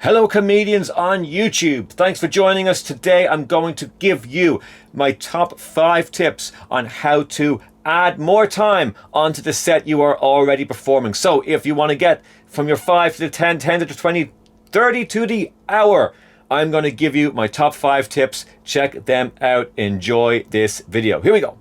Hello, comedians on YouTube. Thanks for joining us today. I'm going to give you my top 5 tips on how to add more time onto the set you are already performing. So if you want to get from your 5 to the 10, 10 to the 20, 30 to the hour, I'm going to give you my top 5 tips. Check them out. Enjoy this video. Here we go.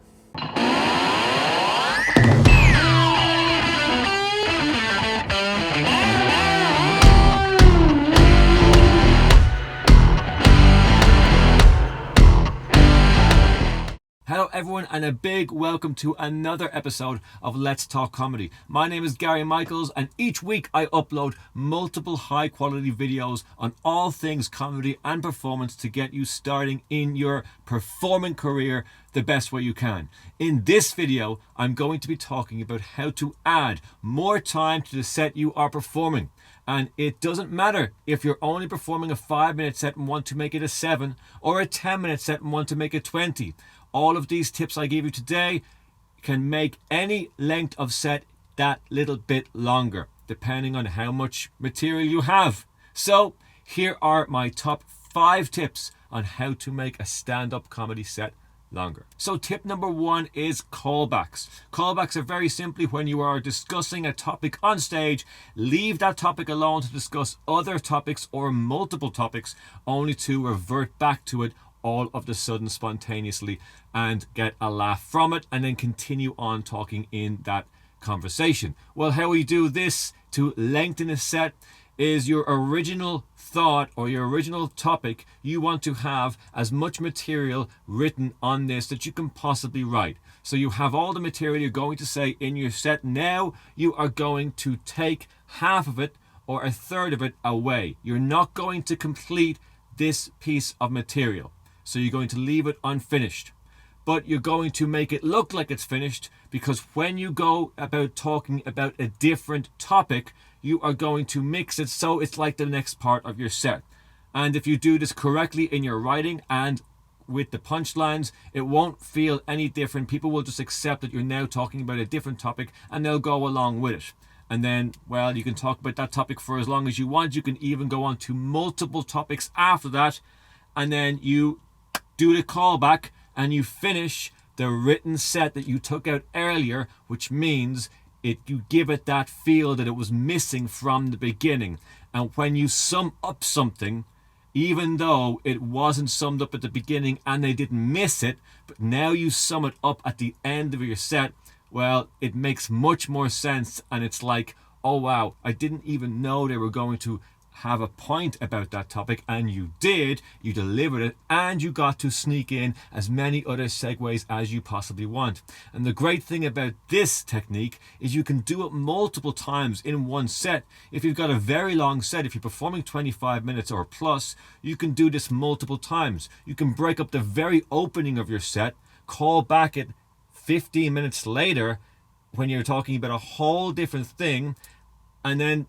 Hello everyone, and a big welcome to another episode of Let's Talk Comedy. My name is Gary Michaels, and each week I upload multiple high quality videos on all things comedy and performance to get you starting in your performing career the best way you can. In this video, I'm going to be talking about how to add more time to the set you are performing. And it doesn't matter if you're only performing a 5-minute set and want to make it a 7, or a 10-minute set and want to make it 20. All of these tips I gave you today can make any length of set that little bit longer, depending on how much material you have. So here are my top 5 tips on how to make a stand-up comedy set longer. So tip number 1 is callbacks. Callbacks are very simply when you are discussing a topic on stage, leave that topic alone to discuss other topics or multiple topics, only to revert back to it all of the sudden spontaneously and get a laugh from it, and then continue on talking in that conversation. Well, how we do this to lengthen a set is your original thought or your original topic. You want to have as much material written on this that you can possibly write. So you have all the material you're going to say in your set. Now you are going to take half of it or a third of it away. You're not going to complete this piece of material. So you're going to leave it unfinished, but you're going to make it look like it's finished, because when you go about talking about a different topic, you are going to mix it so it's like the next part of your set. And if you do this correctly in your writing and with the punchlines, it won't feel any different. People will just accept that you're now talking about a different topic and they'll go along with it. And then, well, you can talk about that topic for as long as you want. You can even go on to multiple topics after that, and then you do the callback and you finish the written set that you took out earlier, which means you give it that feel that it was missing from the beginning. And when you sum up something, even though it wasn't summed up at the beginning and they didn't miss it, but now you sum it up at the end of your set, well, it makes much more sense. And it's like, oh wow, I didn't even know they were going to have a point about that topic, and you did. You delivered it, and you got to sneak in as many other segues as you possibly want. And the great thing about this technique is you can do it multiple times in one set. If you've got a very long set, if you're performing 25 minutes or plus, you can do this multiple times. You can break up the very opening of your set, call back at 15 minutes later when you're talking about a whole different thing, and then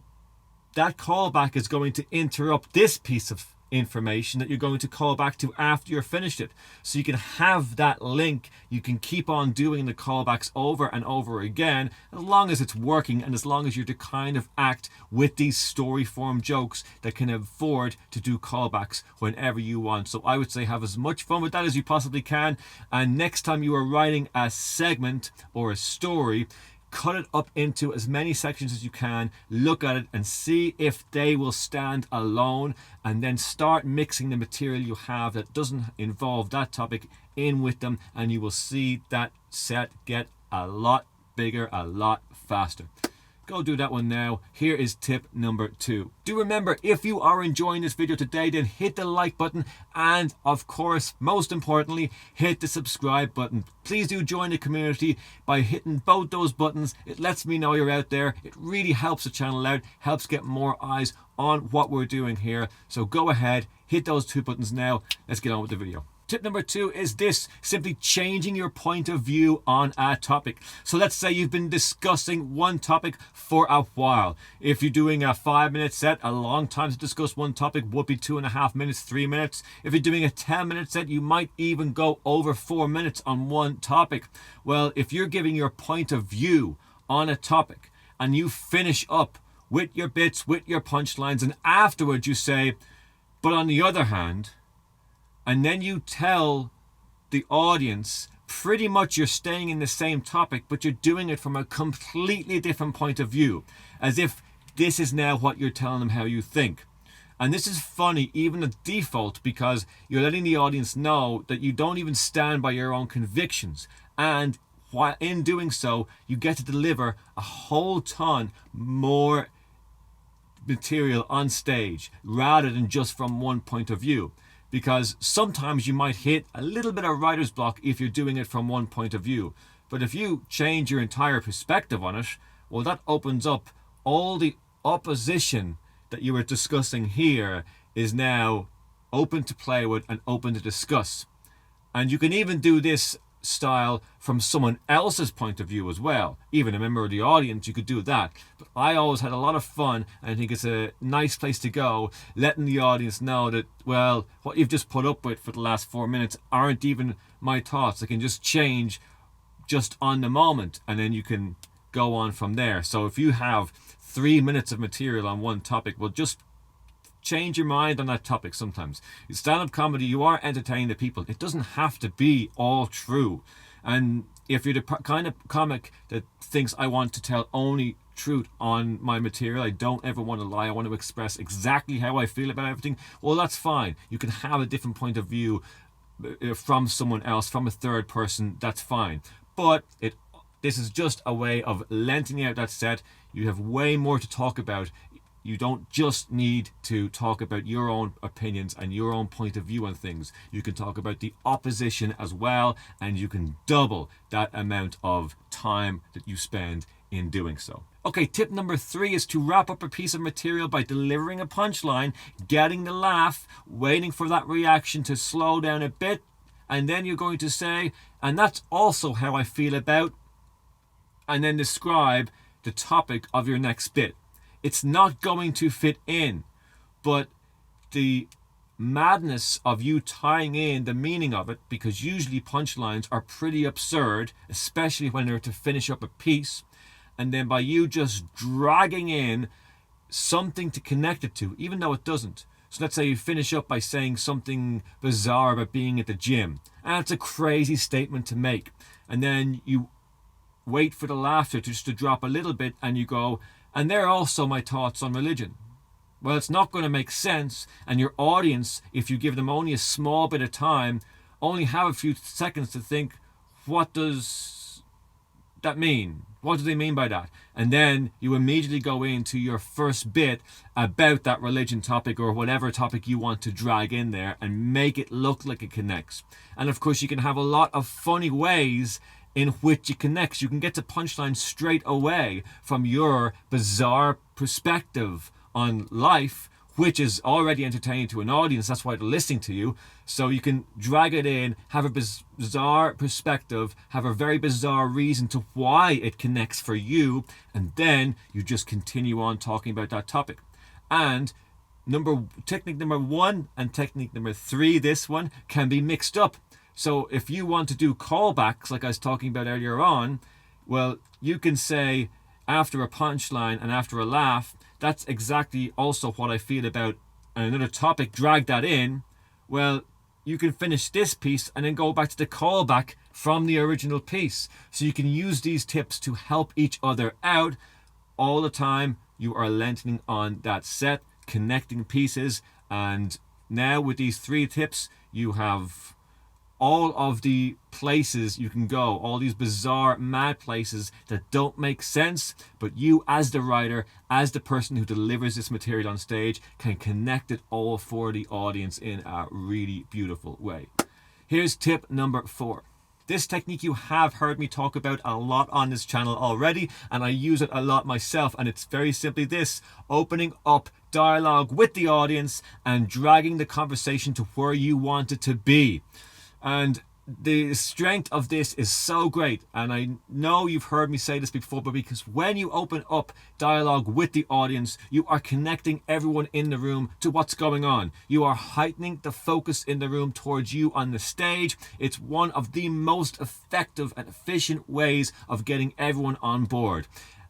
that callback is going to interrupt this piece of information that you're going to call back to after you're finished it. So you can have that link. You can keep on doing the callbacks over and over again, as long as it's working and as long as you're the kind of act with these story form jokes that can afford to do callbacks whenever you want. So I would say have as much fun with that as you possibly can. And next time you are writing a segment or a story, cut it up into as many sections as you can, look at it and see if they will stand alone, and then start mixing the material you have that doesn't involve that topic in with them, and you will see that set get a lot bigger a lot faster. Go do that one now. Here is tip number 2. Do remember, if you are enjoying this video today, then hit the like button, and of course, most importantly, hit the subscribe button. Please do join the community by hitting both those buttons. It lets me know you're out there. It really helps the channel out, helps get more eyes on what we're doing here. So go ahead, hit those 2 buttons now. Let's get on with the video. Tip number 2 is this: simply changing your point of view on a topic. So let's say you've been discussing one topic for a while. If you're doing a 5-minute set, a long time to discuss one topic would be 2.5 minutes, 3 minutes. If you're doing a 10-minute set, you might even go over 4 minutes on one topic. Well, if you're giving your point of view on a topic and you finish up with your bits, with your punchlines, and afterwards you say, but on the other hand, and then you tell the audience pretty much you're staying in the same topic, but you're doing it from a completely different point of view, as if this is now what you're telling them how you think. And this is funny, even at default, because you're letting the audience know that you don't even stand by your own convictions. And while in doing so, you get to deliver a whole ton more material on stage rather than just from one point of view. Because sometimes you might hit a little bit of writer's block if you're doing it from one point of view. But if you change your entire perspective on it, well, that opens up all the opposition that you were discussing here is now open to play with and open to discuss. And you can even do this style from someone else's point of view as well. Even a member of the audience, you could do that. But I always had a lot of fun, and I think it's a nice place to go, letting the audience know that, well, what you've just put up with for the last 4 minutes aren't even my thoughts. I can just change just on the moment, and then you can go on from there. So if you have 3 minutes of material on one topic, well, just change your mind on that topic sometimes. In stand-up comedy, you are entertaining the people. It doesn't have to be all true. And if you're the kind of comic that thinks I want to tell only truth on my material, I don't ever want to lie, I want to express exactly how I feel about everything, well, that's fine. You can have a different point of view from someone else, from a third person, that's fine. But this is just a way of lengthening out that set. You have way more to talk about. You don't just need to talk about your own opinions and your own point of view on things. You can talk about the opposition as well, and you can double that amount of time that you spend in doing so. Okay, tip number 3 is to wrap up a piece of material by delivering a punchline, getting the laugh, waiting for that reaction to slow down a bit, and then you're going to say, and that's also how I feel about, and then describe the topic of your next bit. It's not going to fit in, but the madness of you tying in the meaning of it, because usually punchlines are pretty absurd, especially when they're to finish up a piece, and then by you just dragging in something to connect it to, even though it doesn't. So let's say you finish up by saying something bizarre about being at the gym, and it's a crazy statement to make, and then you wait for the laughter just to drop a little bit, and you go, and they're also my thoughts on religion. Well, it's not going to make sense, and your audience, if you give them only a small bit of time, only have a few seconds to think, what does that mean? What do they mean by that? And then you immediately go into your first bit about that religion topic or whatever topic you want to drag in there and make it look like it connects. And of course, you can have a lot of funny ways in which it connects. You can get to punchline straight away from your bizarre perspective on life, which is already entertaining to an audience. That's why they're listening to you. So you can drag it in, have a bizarre perspective, have a very bizarre reason to why it connects for you, and then you just continue on talking about that topic. And technique number 1 and technique number 3, this one, can be mixed up. So if you want to do callbacks, like I was talking about earlier on, well, you can say after a punchline and after a laugh, that's exactly also what I feel about another topic, drag that in. Well, you can finish this piece and then go back to the callback from the original piece. So you can use these tips to help each other out all the time. You are lengthening on that set, connecting pieces, and now with these 3 tips, you have all of the places you can go, all these bizarre, mad places that don't make sense, but you as the writer, as the person who delivers this material on stage, can connect it all for the audience in a really beautiful way. Here's tip number 4. This technique you have heard me talk about a lot on this channel already, and I use it a lot myself, and it's very simply this: opening up dialogue with the audience and dragging the conversation to where you want it to be. And the strength of this is so great, and I know you've heard me say this before, but because when you open up dialogue with the audience, you are connecting everyone in the room to what's going on. You are heightening the focus in the room towards you on the stage. It's one of the most effective and efficient ways of getting everyone on board.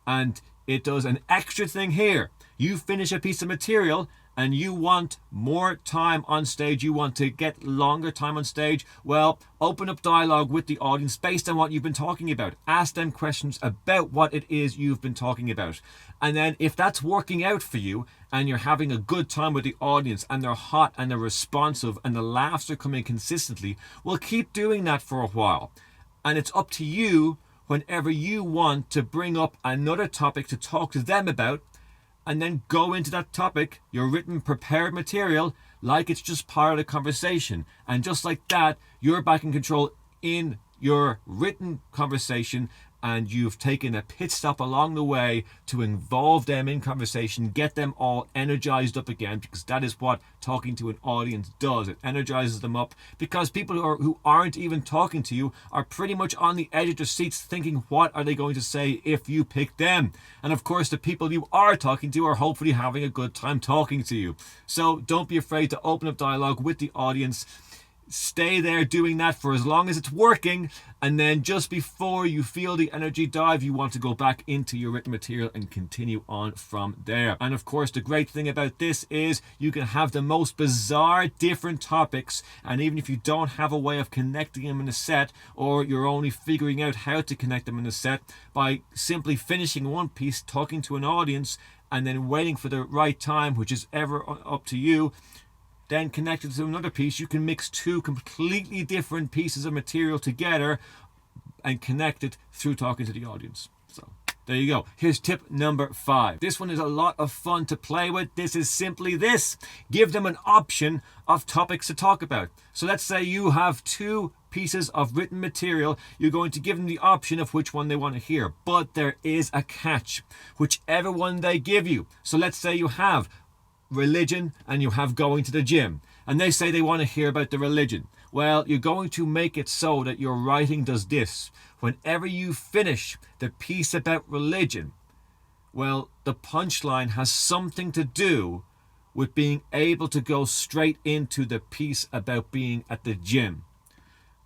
And it does an extra thing here. You finish a piece of material and you want more time on stage, you want to get longer time on stage, well, open up dialogue with the audience based on what you've been talking about. Ask them questions about what it is you've been talking about. And then if that's working out for you and you're having a good time with the audience and they're hot and they're responsive and the laughs are coming consistently, well, keep doing that for a while. And it's up to you whenever you want to bring up another topic to talk to them about, and then go into that topic, your written prepared material, like it's just part of the conversation. And just like that, you're back in control in your written conversation, and you've taken a pit stop along the way to involve them in conversation, get them all energized up again, because that is what talking to an audience does. It energizes them up, because people who aren't even talking to you are pretty much on the edge of their seats thinking, what are they going to say if you pick them? And of course, the people you are talking to are hopefully having a good time talking to you. So don't be afraid to open up dialogue with the audience. Stay there doing that for as long as it's working, and then just before you feel the energy dive, you want to go back into your written material and continue on from there. And of course, the great thing about this is you can have the most bizarre different topics, and even if you don't have a way of connecting them in a set, or you're only figuring out how to connect them in a set, by simply finishing one piece, talking to an audience, and then waiting for the right time, which is ever up to you, then connected to another piece, you can mix two completely different pieces of material together and connect it through talking to the audience. So there you go. Here's tip number 5. This one is a lot of fun to play with. This is simply this: give them an option of topics to talk about. So let's say you have 2 pieces of written material. You're going to give them the option of which one they want to hear, but there is a catch. Whichever one they give you. So let's say you have religion and you have going to the gym, and they say they want to hear about the religion. Well, you're going to make it so that your writing does this: whenever you finish the piece about religion, well, the punchline has something to do with being able to go straight into the piece about being at the gym.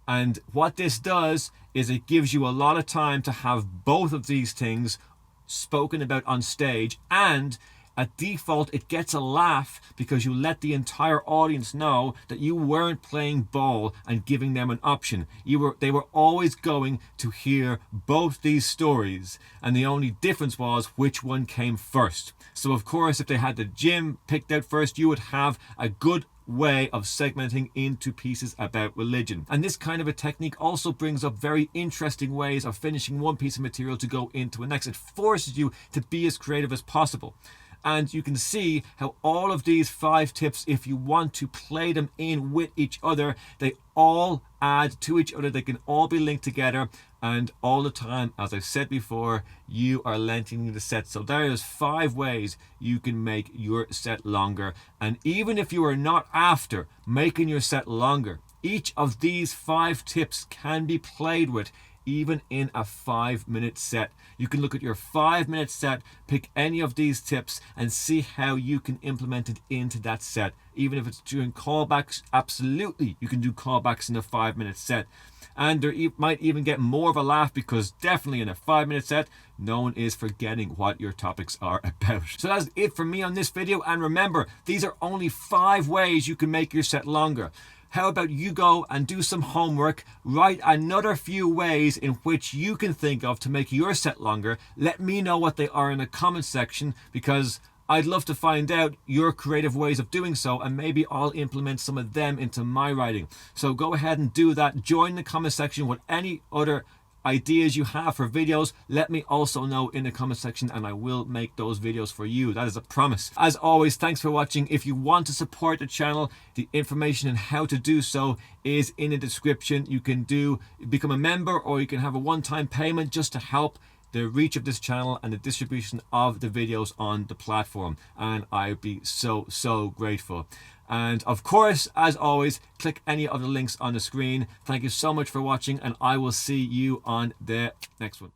And what this does is it gives you a lot of time to have both of these things spoken about on stage, and at default, it gets a laugh because you let the entire audience know that you weren't playing ball and giving them an option. They were always going to hear both these stories, and the only difference was which one came first. So of course, if they had the gym picked out first, you would have a good way of segmenting into pieces about religion. And this kind of a technique also brings up very interesting ways of finishing one piece of material to go into the next. It forces you to be as creative as possible. And you can see how all of these 5 tips, if you want to play them in with each other, they all add to each other. They can all be linked together, and all the time, as I've said before, you are lengthening the set. So there's 5 ways you can make your set longer. And even if you are not after making your set longer, each of these 5 tips can be played with even in a 5-minute set. You can look at your 5-minute set, pick any of these tips, and see how you can implement it into that set. Even if it's doing callbacks, absolutely, you can do callbacks in a 5-minute set. And there might even get more of a laugh, because definitely in a 5-minute set, no one is forgetting what your topics are about. So that's it for me on this video. And remember, these are only 5 ways you can make your set longer. How about you go and do some homework, write another few ways in which you can think of to make your set longer. Let me know what they are in the comment section, because I'd love to find out your creative ways of doing so, and maybe I'll implement some of them into my writing. So go ahead and do that. Join the comment section with any other ideas you have for videos. Let me also know in the comment section, and I will make those videos for you. That is a promise. As always, thanks for watching. If you want to support the channel, the information on how to do so is in the description. You can become a member, or you can have a one-time payment just to help the reach of this channel and the distribution of the videos on the platform, and I'd be so grateful. And of course, as always, click any of the links on the screen. Thank you so much for watching, and I will see you on the next one.